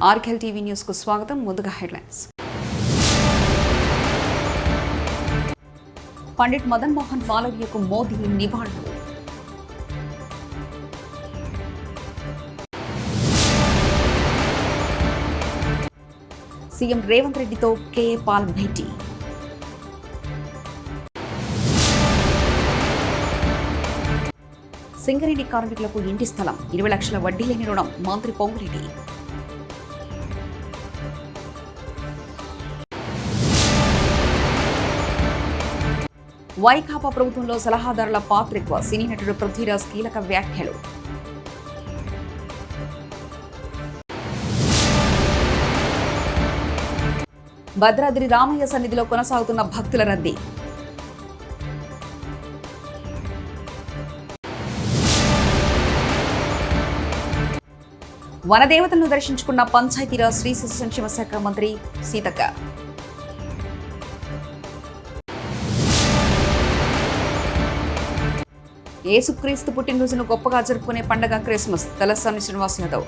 ఆర్కెల్ TV news కు స్వాగతం. ముందుగా హెడ్లైన్స్. పండిట్ మదన్ మోహన్ మాలవీయకు మోదీ నివాళులు. సీఎం రేవంత్ రెడ్డితో కేఏ పాల్ భేటీ. సింగరేణి కార్మికులకు ఇంటి స్థలం, 20 లక్షల వడ్డీ లేని రుణం, మంత్రి పొంగురెడ్డి. వైకాపా ప్రభుత్వంలో సలహాదారుల పాత్ర ఎక్కువ, సినీ నటుడు పృథ్వీరాజ్ కీలక వ్యాఖ్యలు. భద్రాద్రి రామయ్య సన్నిధిలో కొనసాగుతున్న భక్తుల రద్దీ. వనదేవతలను దర్శించుకున్న పంచాయతీరాజ్ శ్రీ శిశు సంక్షేమ శాఖ మంత్రి సీతక్క. యేసుక్రీస్తు పుట్టినరోజును గొప్పగా జరుపుకునే పండగ క్రిస్మస్, తలసాని శ్రీనివాస్ యాదవ్.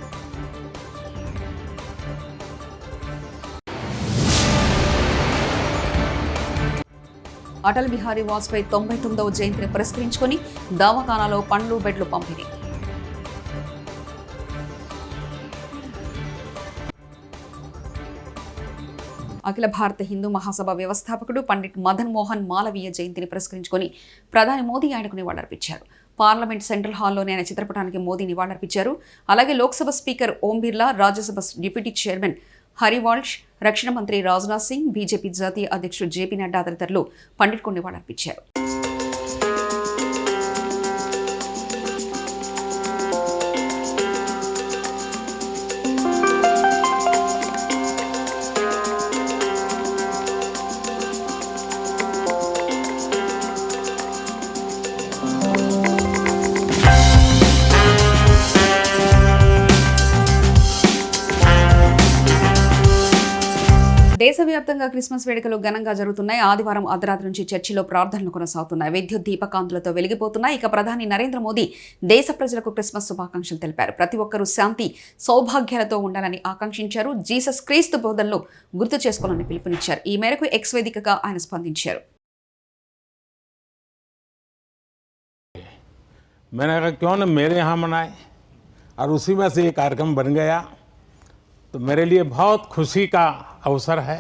అటల్ బిహారీ వాజ్పేయి 99వ జయంతిని పురస్కరించుకుని దవాఖానాలో పండ్లు బెడ్లు పంపిణీ. అఖిల భారత హిందూ మహాసభ వ్యవస్థాపకుడు పండిట్ మదన్ మోహన్ మాలవీయ జయంతిని పురస్కరించుకొని ప్రధాని మోదీ ఆయనకు నివాళులర్పించారు. పార్లమెంట్ సెంట్రల్ హాల్లోని ఆయన చిత్రపటానికి మోదీ నివాళులర్పించారు. అలాగే Lok Sabha speaker Om Birla, Rajya Sabha deputy chairman హరివాల్ష్, రక్షణ మంత్రి రాజ్నాథ్ సింగ్, బీజేపీ జాతీయ అధ్యక్షుడు జేపీ నడ్డా తదితరులు పండిట్కు నివాళులర్పించారు. దేశవ్యాప్తంగా క్రిస్మస్ వేడుకలు ఘనంగా జరుగుతున్నాయి. ఆదివారం అర్ధరాత్రి నుంచి చర్చిలో ప్రార్థనలు కొనసాగుతున్నాయి. విద్యుత్ దీపకాంతులతో వెలిగిపోతున్నాయి. ఇక ప్రధాని నరేంద్ర మోదీ దేశ ప్రజలకు క్రిస్మస్ శుభాకాంక్షలు తెలిపారు. ప్రతి ఒక్కరూ శాంతి సౌభాగ్యాలతో ఉండాలని ఆకాంక్షించారు. జీసస్ క్రీస్తు బోధనలు గుర్తు చేసుకోవాలని పిలుపునిచ్చారు. ఈ మేరకు ఎక్స్ వేదికగా ఆయన స్పందించారు. मैंने कहा क्यों न मेरे यहाँ मनाए और उसी में से ये कार्यक्रम बन गया, तो मेरे लिए बहुत खुशी का अवसर है।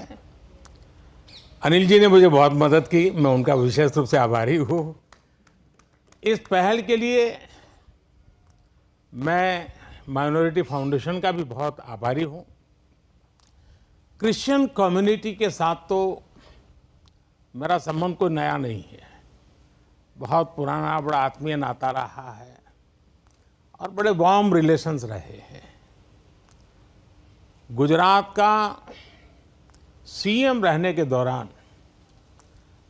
अनिल जी ने मुझे बहुत मदद की, मैं उनका विशेष रूप से आभारी हूँ। इस पहल के लिए मैं माइनॉरिटी फाउंडेशन का भी बहुत आभारी हूँ। क्रिश्चियन कम्युनिटी के साथ तो मेरा संबंध कोई नया नहीं है, बहुत पुराना बड़ा आत्मीय नाता रहा है और बड़े वार्म रिलेशंस रहे हैं। गुजरात का सीएम रहने के दौरान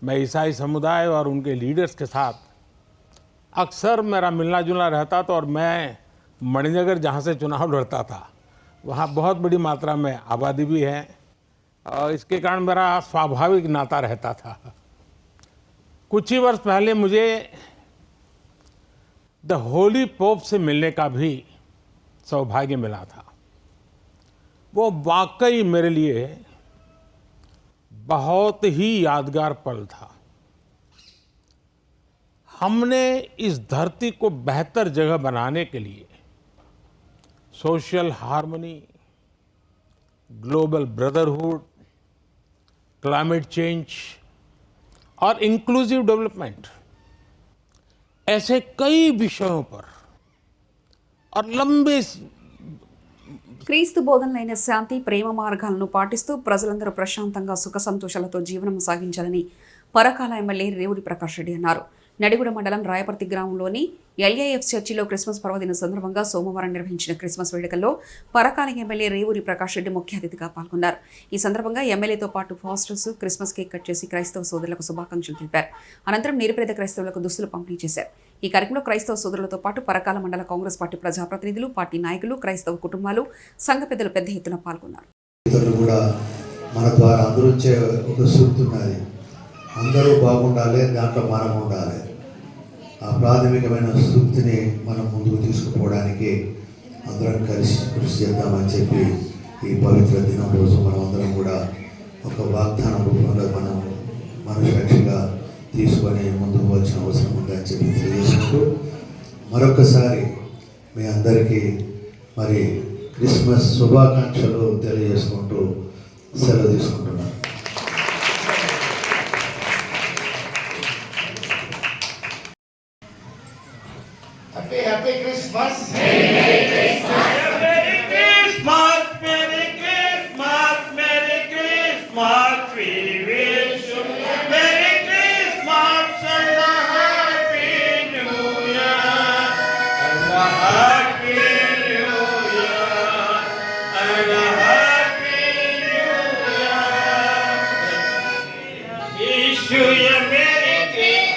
मैं ईसाई समुदाय और उनके लीडर्स के साथ अक्सर मेरा मिलना जुलना रहता था और मैं मणिनगर जहाँ से चुनाव लड़ता था वहाँ बहुत बड़ी मात्रा में आबादी भी है और इसके कारण मेरा स्वाभाविक नाता रहता था। कुछ ही वर्ष पहले मुझे द होली पोप से मिलने का भी सौभाग्य मिला था। वो वाकई मेरे लिए बहुत ही यादगार पल था। हमने इस धरती को बेहतर जगह बनाने के लिए social harmony, global brotherhood, climate change और इंक्लूसिव डेवलपमेंट ऐसे कई विषयों पर और लंबे క్రీస్తు బోధనలైన శాంతి, ప్రేమ మార్గాలను పాటిస్తూ ప్రజలందరూ ప్రశాంతంగా సుఖ సంతోషాలతో జీవనం సాగించాలని పరకాల ఎమ్మెల్యే రేవూరి ప్రకాష్ రెడ్డి అన్నారు. నడిగూడ మండలం రాయపర్తి గ్రామంలోని ఎల్ఏఎఫ్ చర్చిలో క్రిస్మస్ పర్వదిన సందర్భంగా సోమవారం నిర్వహించిన క్రిస్మస్ వేడుకల్లో పరకాల ఎమ్మెల్యే రేవూరి ప్రకాష్ రెడ్డి ముఖ్య అతిథిగా పాల్గొన్నారు. ఈ సందర్భంగా ఎమ్మెల్యేతో పాటు ఫాస్టర్స్ క్రిస్మస్ కేక్ కట్ చేసి క్రైస్తవ సోదరులకు శుభాకాంక్షలు తెలిపారు. అనంతరం నిరుపేద క్రైస్తవులకు దుస్తులు పంపిణీ చేశారు. ఈ కార్యక్రమంలో క్రైస్తవ సోదరులతో పాటు పరకాల మండల కాంగ్రెస్ పార్టీ ప్రజాప్రతినిధులు, పార్టీ నాయకులు, క్రైస్తవ కుటుంబాలు, సంఘ పెద్దలు పెద్ద ఎత్తున పాల్గొన్నారు. అందరూ బాగుండాలి, దాంట్లో మనం ఉండాలి. ఆ ప్రాథమికమైన సూక్తిని మనం ముందుకు తీసుకుపోవడానికి అందరం కలిసి కృషి చేద్దామని చెప్పి ఈ పవిత్ర దినం రోజు మనం అందరం కూడా ఒక వాగ్దాన రూపంలో మనం మనుషులుగా తీసుకొని ముందుకు వచ్చిన అవసరం ఉందని చెప్పి తెలియజేసుకుంటూ మరొకసారి మీ అందరికీ మరి క్రిస్మస్ శుభాకాంక్షలు తెలియజేసుకుంటూ సెలవు తీసుకుంటున్నాను. Happy Christmas! Merry Christmas! Merry Christmas! Merry Christmas! We wish you Merry Christmas and a Happy New Year! And a Happy New Year! And a Happy New Year! Wish you a Merry Christmas!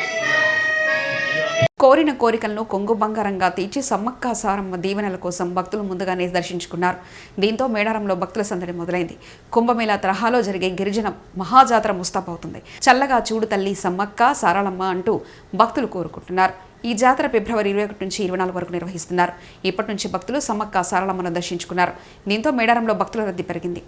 కోరిన కోరికలను కొంగు బంగారంగా తీర్చి సమ్మక్క సారమ్మ దీవెనల కోసం భక్తులు ముందుగానే దర్శించుకున్నారు. దీంతో మేడారంలో భక్తుల సందడి మొదలైంది. కుంభమేళా తరహాలో జరిగే గిరిజన మహాజాతర ముస్తాబవుతుంది. చల్లగా చూడు తల్లి సమ్మక్క సారళమ్మ అంటూ భక్తులు కోరుకుంటున్నారు. ఈ జాతర ఫిబ్రవరి 21 నుంచి 24 వరకు నిర్వహిస్తున్నారు. ఇప్పటి నుంచి భక్తులు సమ్మక్క సారళమ్మను దర్శించుకున్నారు. దీంతో మేడారంలో భక్తుల రద్దీ పెరిగింది.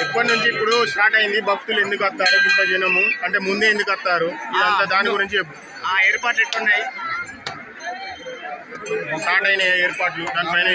ఎప్పటి నుంచి ఇప్పుడు స్టార్ట్ అయింది? భక్తులు ఎందుకు వస్తారు? ఇంత జనము అంటే ముందే ఎందుకు వస్తారు? ఇదంతా దాని గురించి చెప్పు. ఏర్పాట్లు ఎట్లున్నాయి? స్టార్ట్ అయిన ఏర్పాట్లు దానిపైన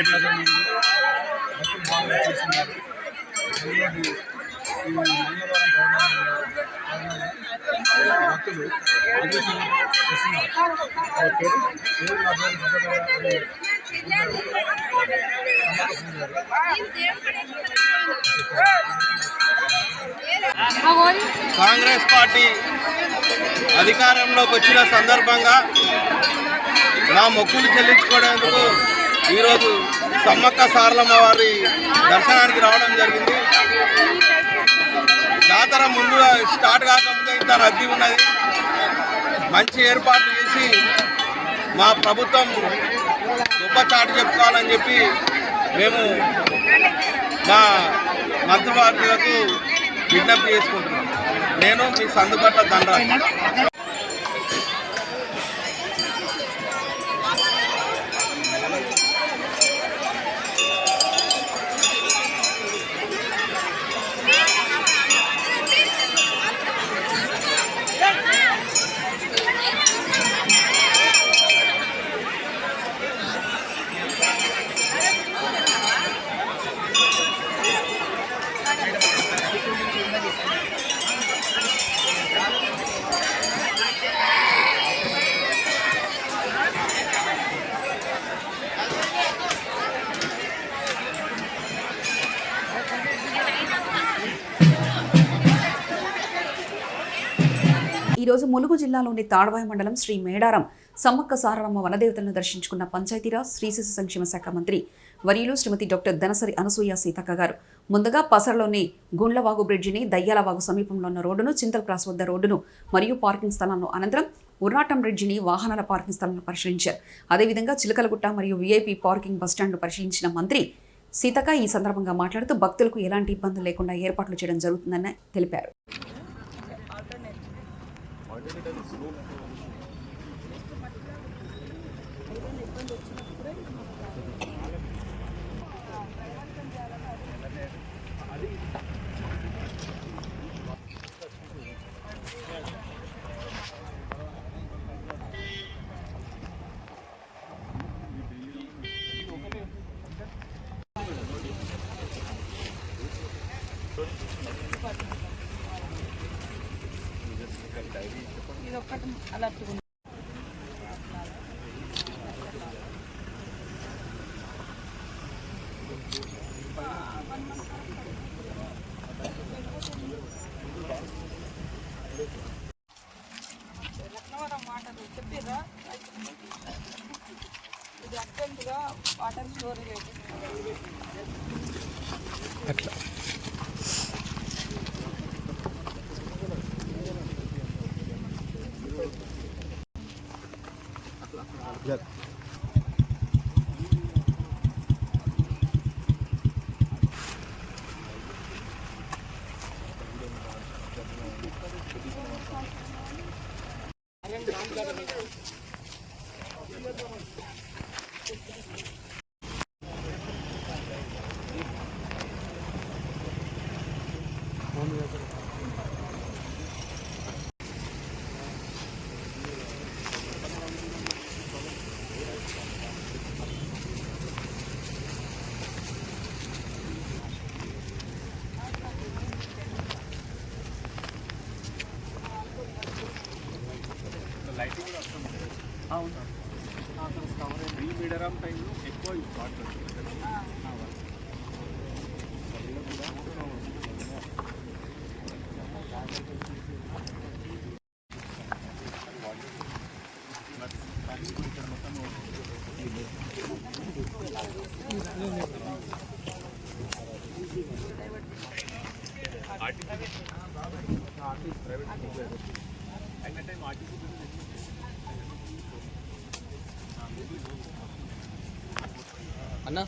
కాంగ్రెస్ పార్టీ అధికారంలోకి వచ్చిన సందర్భంగా నా మొక్కులు చెల్లించుకోవడానికి ఈరోజు సమ్మక్క సారలమ్మ వారి దర్శనానికి రావడం జరిగింది. జాతర ముందుగా స్టార్ట్ కాకముందే ఇంత రద్దీ ఉన్నది. మంచి ఏర్పాట్లు చేసి మా ప్రభుత్వం గొప్ప చాటు చెప్పుకోవాలని చెప్పి మేము మా మంత్రివర్గులకు విజ్ఞప్తి చేసుకుంటున్నాం. నేను మీ సందుపట్ల దండరాజు. ఈరోజు ములుగు జిల్లాలోని తాడవాయి మండలం శ్రీ మేడారం సమ్మక్క సారళమ్మ వనదేవతలను దర్శించుకున్న పంచాయతీరాజ్ శ్రీ శిశు సంక్షేమ శాఖ మంత్రి వర్యులు శ్రీమతి డాక్టర్ ధనసరి అనసూయ సీతక్క గారు ముందుగా పసరలోని గుండ్లవాగు బ్రిడ్జిని, దయ్యాలవాగు సమీపంలో ఉన్న రోడ్డును, చింతల్ క్రాస్ వద్ద రోడ్డును మరియు పార్కింగ్ స్థలాలను, అనంతరం ఉర్నాటం బ్రిడ్జిని, వాహనాల పార్కింగ్ స్థలాలను పరిశీలించారు. అదేవిధంగా చిలకలగుట్ట మరియు వీఐపీ పార్కింగ్ బస్టాండ్ను పరిశీలించిన మంత్రి సీతక్క ఈ సందర్భంగా మాట్లాడుతూ భక్తులకు ఎలాంటి ఇబ్బందులు లేకుండా ఏర్పాట్లు చేయడం జరుగుతుందని తెలిపారు. ఇది అర్జెంటుగా వాటర్ స్టోరేజ్ అట్లా అన్నా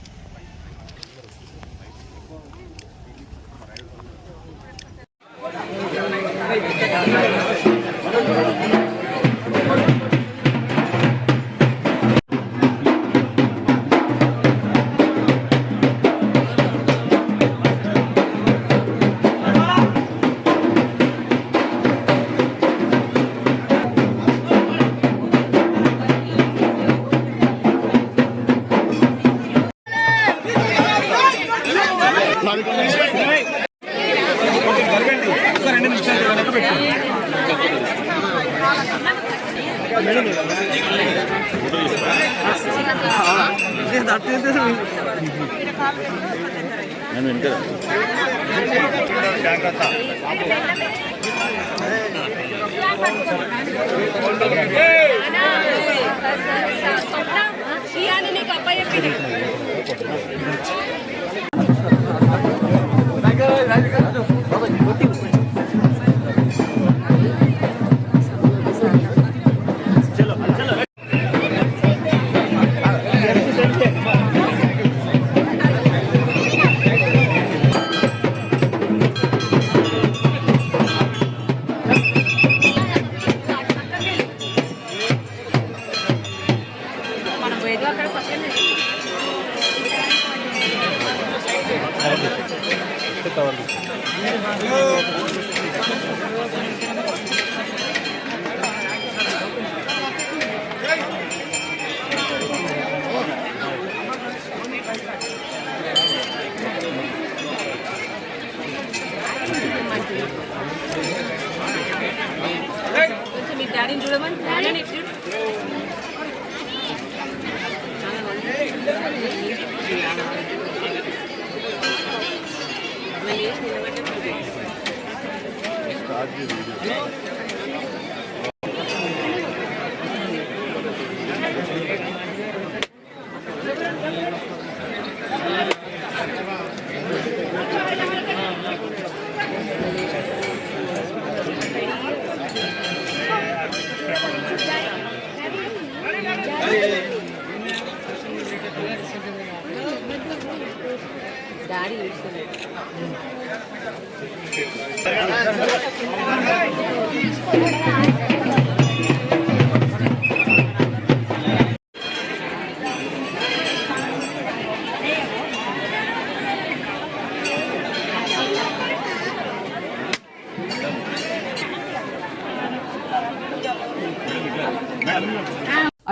మీ డాడీని చూడమని డాడీ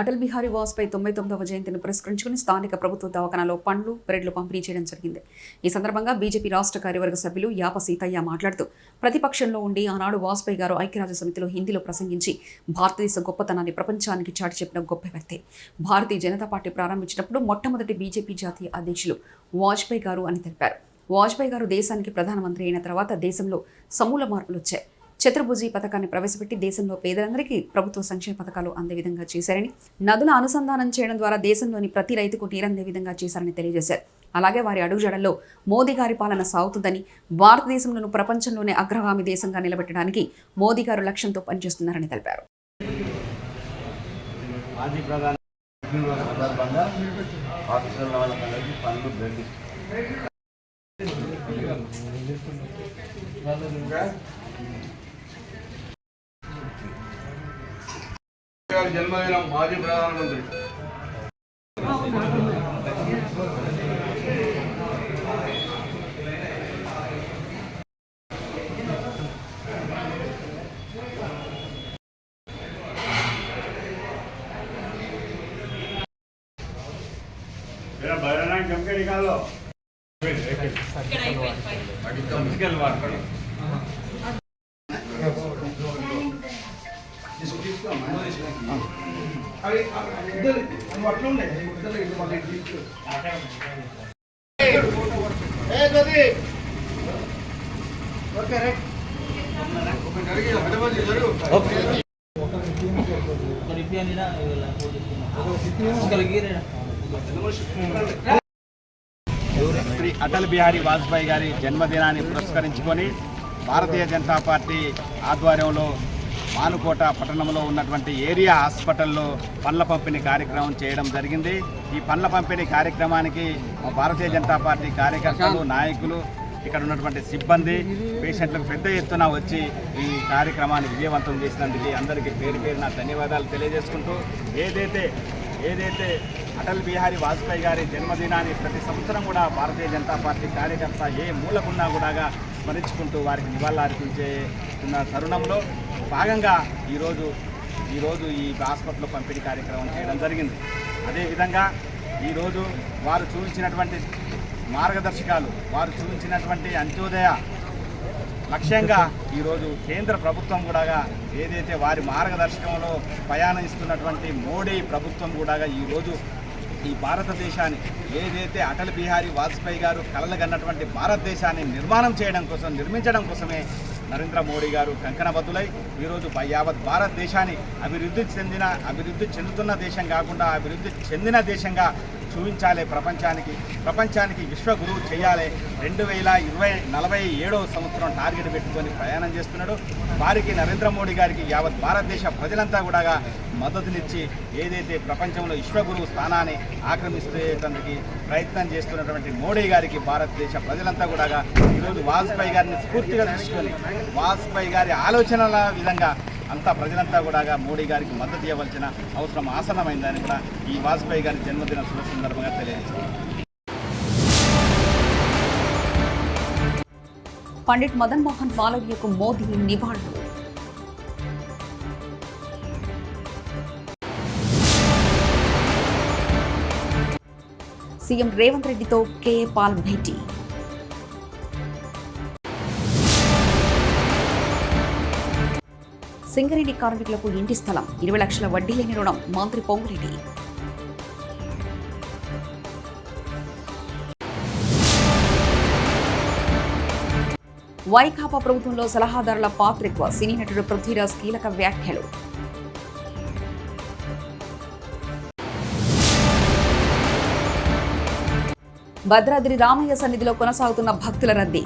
అటల్ బిహారీ వాజ్పేయి 99వ జయంతిని పురస్కరించుకుని స్థానిక ప్రభుత్వ దవాఖానాలో పండ్లు బ్రెడ్లు పంపిణీ చేయడం జరిగింది. ఈ సందర్భంగా బీజేపీ రాష్ట్ర కార్యవర్గ సభ్యులు యాప సీతయ్య మాట్లాడుతూ ప్రతిపక్షంలో ఉండి ఆనాడు వాజ్పేయి గారు ఐక్యరాజ్య సమితిలో హిందీలో ప్రసంగించి భారతదేశ గొప్పతనాన్ని ప్రపంచానికి చాటి చెప్పిన గొప్ప వ్యక్తి. భారతీయ జనతా పార్టీ ప్రారంభించినప్పుడు మొట్టమొదటి బీజేపీ జాతీయ అధ్యక్షులు వాజ్పేయి గారు అని తెలిపారు. వాజ్పేయి గారు దేశానికి ప్రధానమంత్రి అయిన తర్వాత దేశంలో సమూల మార్పులు వచ్చాయి. చతుర్భుజి పథకాన్ని ప్రవేశపెట్టి దేశంలో పేదలందరికీ ప్రభుత్వ సంక్షేమ పథకాలు అందే విధంగా చేశారని, నదుల అనుసంధానం చేయడం ద్వారా దేశంలోని ప్రతి రైతుకు నీరందే విధంగా చేశారని తెలియజేశారు. అలాగే వారి అడుగుజాడల్లో మోదీ గారి పాలన సాగుతుందని, భారతదేశంలోను ప్రపంచంలోనే అగ్రగామి దేశంగా నిలబెట్టడానికి మోదీ గారు లక్ష్యంతో పనిచేస్తున్నారని తెలిపారు. మాజీ ప్రధాని సందర్భంగా ఆఫీసర్ల వాళ్ళకి పనులు బెండి జన్మదినం మాజీ ప్రధానమంత్రి बयाना जम के निकालो శ్రీ అటల్ బిహారీ వాజ్పేయి గారి జన్మదినాన్ని పురస్కరించుకొని భారతీయ జనతా పార్టీ ఆధ్వర్యంలో మానుకోట పట్టణంలో ఉన్నటువంటి ఏరియా హాస్పిటల్లో పండ్ల పంపిణీ కార్యక్రమం చేయడం జరిగింది. ఈ పండ్ల పంపిణీ కార్యక్రమానికి భారతీయ జనతా పార్టీ కార్యకర్తలు, నాయకులు, ఇక్కడ ఉన్నటువంటి సిబ్బంది, పేషెంట్లకు పెద్ద ఎత్తున వచ్చి ఈ కార్యక్రమాన్ని విజయవంతం చేసినందుకు అందరికీ పేరు పేరున ధన్యవాదాలు తెలియజేసుకుంటూ, ఏదైతే అటల్ బిహారీ వాజ్పేయి గారి జన్మదినాన్ని ప్రతి సంవత్సరం కూడా భారతీయ జనతా పార్టీ కార్యకర్త ఏ మూలకున్నా కూడా స్మరించుకుంటూ వారికి నివాళులర్పించేస్తున్న తరుణంలో భాగంగా ఈరోజు ఈ హాస్పిటల్లో పంపిణీ కార్యక్రమం చేయడం జరిగింది. అదేవిధంగా ఈరోజు వారు చూపించినటువంటి మార్గదర్శకాలు, వారు చూపించినటువంటి అంత్యోదయ లక్ష్యంగా ఈరోజు కేంద్ర ప్రభుత్వం కూడా ఏదైతే వారి మార్గదర్శకంలో ప్రయాణిస్తున్నటువంటి మోడీ ప్రభుత్వం కూడా ఈరోజు ఈ భారతదేశాన్ని ఏదైతే అటల్ బిహారీ వాజ్పేయి గారు కలలుగన్నటువంటి భారతదేశాన్ని నిర్మించడం కోసమే నరేంద్ర మోడీ గారు కంకణబద్దులై ఈరోజు యావత్ భారతదేశాన్ని అభివృద్ధి చెందుతున్న దేశం కాకుండా అభివృద్ధి చెందిన దేశంగా చూపించాలి, ప్రపంచానికి విశ్వగురువు చేయాలి. 2047వ సంవత్సరం టార్గెట్ పెట్టుకొని ప్రయాణం చేస్తున్నాడు. వారికి నరేంద్ర మోడీ గారికి యావత్ భారతదేశ ప్రజలంతా కూడా మద్దతునిచ్చి ఏదైతే ప్రపంచంలో విశ్వగురువు స్థానాన్ని ఆక్రమిస్తేందుకు ప్రయత్నం చేస్తున్నటువంటి మోడీ గారికి భారతదేశ ప్రజలంతా కూడా ఈరోజు వాజ్పేయి గారిని స్ఫూర్తిగా తీసుకొని వాజ్పేయి గారి ఆలోచనల విధంగా అంతా ప్రజలంతా కూడా మోడీ గారికి మద్దతు ఇవ్వాల్సిన అవసరం ఆసన్నమైందని కూడా ఈ వాజ్పేయి గారి జన్మదిన శుభ సందర్భంగా తెలియజేస్తున్నారు. పండిట్ మదన్ మోహన్ మాలవీయకు మోదీ నివాళులు. సీఎం రేవంత్ రెడ్డితో కేఏ పాల్ భేటీ. సింగరేణి కార్మికులకు ఇంటి స్థలం, 20 లక్షల వడ్డీ లేని రుణం, మంత్రి పొంగురెడ్డి. వైకాపా ప్రభుత్వంలో సలహాదారుల పాత్ర ఎక్కువ, సినీ నటుడు పృథ్వీరాజ్ కీలక వ్యాఖ్యలు. భద్రాద్రి రామయ్య సన్నిధిలో కొనసాగుతున్న భక్తుల రద్దీ.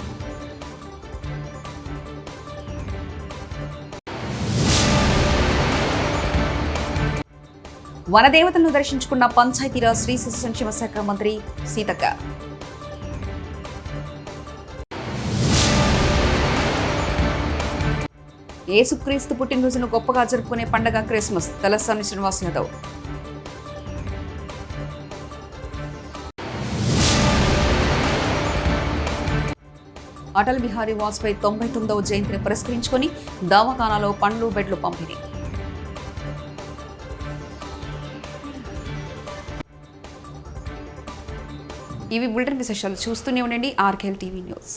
వనదేవతలను దర్శించుకున్న పంచాయతీరాజ్ శ్రీ శిశు సంక్షేమ శాఖ మంత్రి సీతక్క. యేసుక్రీస్తు పుట్టినరోజును గొప్పగా జరుపుకునే పండగ క్రిస్మస్, తలసాని శ్రీనివాస్ యాదవ్. అటల్ బిహారీ వాజ్పేయి 99వ జయంతిని పురస్కరించుకొని దవాఖానాలో పండ్లు, బెడ్లు పంపిణీ. ఇవి బులెటిన్ విశేషాలు. చూస్తూనే ఉండండి RKL టీవీ న్యూస్.